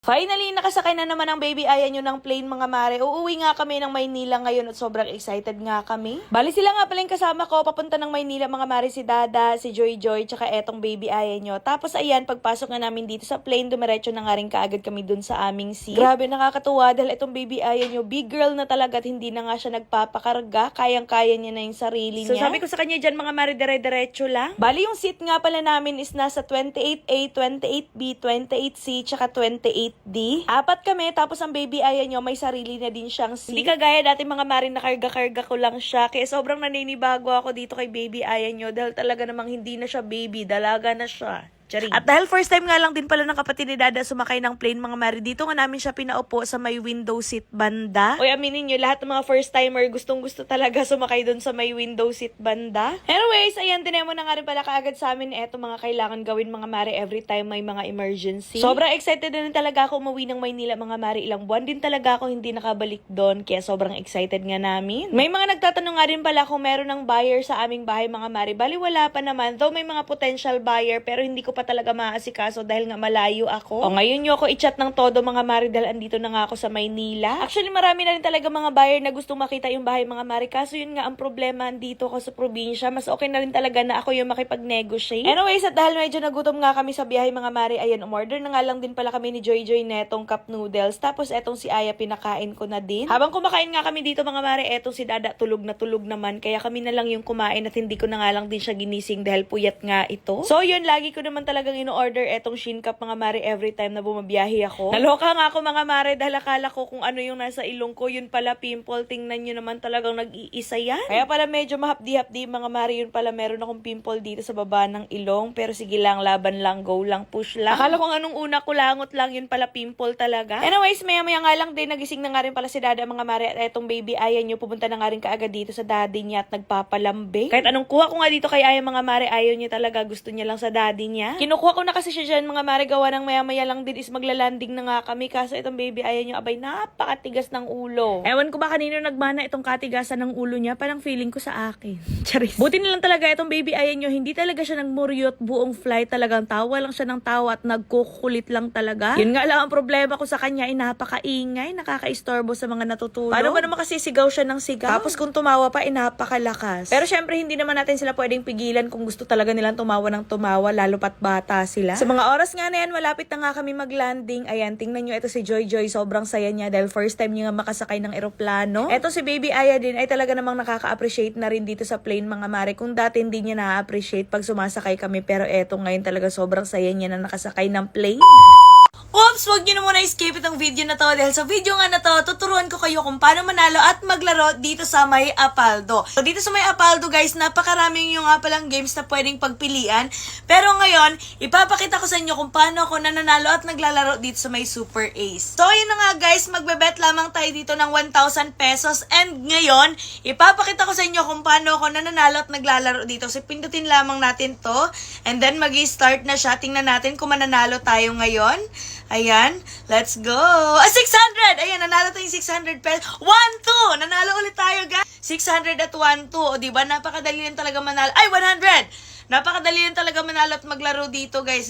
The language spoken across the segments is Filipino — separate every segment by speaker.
Speaker 1: Finally, nakasakay na naman ang baby Aya nyo ng plane mga mare. Uuwi nga kami ng Maynila ngayon at sobrang excited nga kami. Bali sila nga pala yung kasama ko papunta ng Maynila mga mare, si Dada, si Joy Joy, tsaka etong baby Aya nyo. Tapos ayan, pagpasok nga namin dito sa plane, dumiretso na nga rin kaagad kami dun sa aming seat. Grabe, nakakatuwa dahil etong baby Aya nyo, big girl na talaga at hindi na nga siya nagpapakarga. Kayang-kaya niya na yung sarili niya. So sabi ko sa kanya dyan mga mare, dire-diretso lang. Bali yung seat nga pala namin is nasa 28A, 28B, 28C, tsaka 28D. Apat kami, tapos ang baby Aya nyo, may sarili na din siyang seat. Hindi kagaya dati mga mare na karga-karga ko lang siya. Kaya sobrang naninibago ako dito kay baby Aya nyo dahil talaga namang hindi na siya baby, dalaga na siya. At dahil first time nga lang din pala ng kapatid ni Dada sumakay ng plane mga mare, dito nga namin siya pinaupo sa may window seat banda. Uy, aminin nyo, lahat ng mga first timer gustong gusto talaga sumakay dun sa may window seat banda. Anyways, ayan, tinemo na nga rin pala kaagad sa amin eto mga kailangan gawin mga mare every time may mga emergency. Sobrang excited din talaga ako umuwi ng Maynila mga mare. Ilang buwan din talaga ako hindi nakabalik doon, kaya sobrang excited nga namin. May mga nagtatanong nga rin pala kung meron ng buyer sa aming bahay mga mare. Bali wala pa naman, though may mga potential buyer pero hindi ko pa talaga maasikaso dahil nga malayo ako. O ngayon nyo ako i-chat ng todo mga mare dahil andito na nga ako sa Maynila. Actually marami na rin talaga mga buyer na gustong makita yung bahay mga mare, kaso yun nga ang problema, andito ako sa probinsya. Mas okay na rin talaga na ako yung makipag-negotiate. Anyways, at dahil medyo nagutom nga kami sa biyahe mga mare, ayan, umorder na nga lang din pala kami ni Joy Joy netong cup noodles. Tapos etong si Aya pinakain ko na din. Habang kumakain nga kami dito mga mare, etong si Dada tulog na tulog naman. Kaya kami na lang yung kumain at hindi ko na nga lang din siya ginising dahil puyat nga ito. So yun, lagi ko naman talagang order etong Shin Cup mga mare every time na bumabiyahe ako. Naloka nga ako mga mare dahil akala ko kung ano yung nasa ilong ko, yun pala pimple. Tingnan nyo naman talagang nag-iisa yan. Kaya pala medyo mahapdi-hapdi mga mare, yun pala meron akong pimple dito sa baba ng ilong. Pero sige lang, laban lang, go lang, push lang. Akala ko anong una ko langot lang, yun pala pimple talaga. Anyways, maya-maya nga lang din, nagising na nga rin pala si Dada mga mare at etong baby Aya nyo, pupunta na nga rin kaagad dito sa daddy niya at nagpapalambe. Kahit anong kuha ko nga dito kay Aya mga mare, ayaw niya talaga, gusto niya lang sa daddy niya. Kinukuha ko na kasi siya dyan mga mare, gawa ng maya-maya lang din is maglalanding na nga kami, kaso itong baby Aya nyo, abay, napakatigas ng ulo. Ewan ko ba kanino nagmana itong katigasan ng ulo niya, parang feeling ko sa akin. Charis. Buti na lang talaga itong baby Aya nyo, hindi talaga siya nagmuryot buong flight, talagang tawa lang siya ng tawa at nagkukulit lang talaga. Yun nga lang ang problema ko sa kanya, ay napakaingay, nakakaistorbo sa mga natutulog. Paano ba naman kasi sigaw siya ng sigaw? Tapos kung tumawa pa, napakalakas. Pero syempre, hindi naman natin sila pwedeng pigilan kung gusto talaga nilang tumawa ng tumawa, lalo pat bata sila. Sa mga oras nga na yan, malapit na nga kami mag-landing. Ayan, tingnan nyo, ito si Joy Joy, sobrang saya niya dahil first time niya nga makasakay ng eroplano. Ito si baby Aya din ay talaga namang nakaka-appreciate na rin dito sa plane mga mare. Kung dati hindi niya na-appreciate pag sumasakay kami, pero eto ngayon talaga sobrang saya niya na nakasakay ng plane. Oops, wag nyo na muna escape itong video na to dahil sa video nga na to, tuturuan ko kayo kung paano manalo at maglaro dito sa May Apaldo. So dito sa May Apaldo guys, napakaraming yung nga palang games na pwedeng pagpilian. Pero ngayon, ipapakita ko sa inyo kung paano ako nananalo at naglalaro dito sa May Super Ace. So yun na nga guys, magbebet lamang tayo dito ng 1,000 pesos. And ngayon, ipapakita ko sa inyo kung paano ako nananalo at naglalaro dito. So pindutin lamang natin to. And then mag-i-start na siya. Tingnan natin kung mananalo tayo ngayon. Ayan, let's go. 600! Ayan, nanalo tayong 600 pesos. 1-2! Nanalo ulit tayo, guys. 600 at 1-2. O, diba? Napakadali lang talaga manalo. Ay, 100! Napakadali lang talaga manalo at maglaro dito, guys.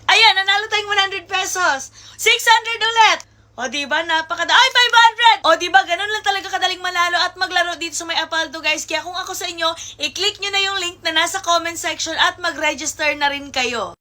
Speaker 1: Ayan, nanalo tayong 100 pesos. 600 ulit! O, diba? Napakadali. Ay, 500! O, diba? Ganun lang talaga kadaling manalo at maglaro dito sa May Apaldo, guys. Kaya kung ako sa inyo, i-click nyo na yung link na nasa comment section at mag-register na rin kayo.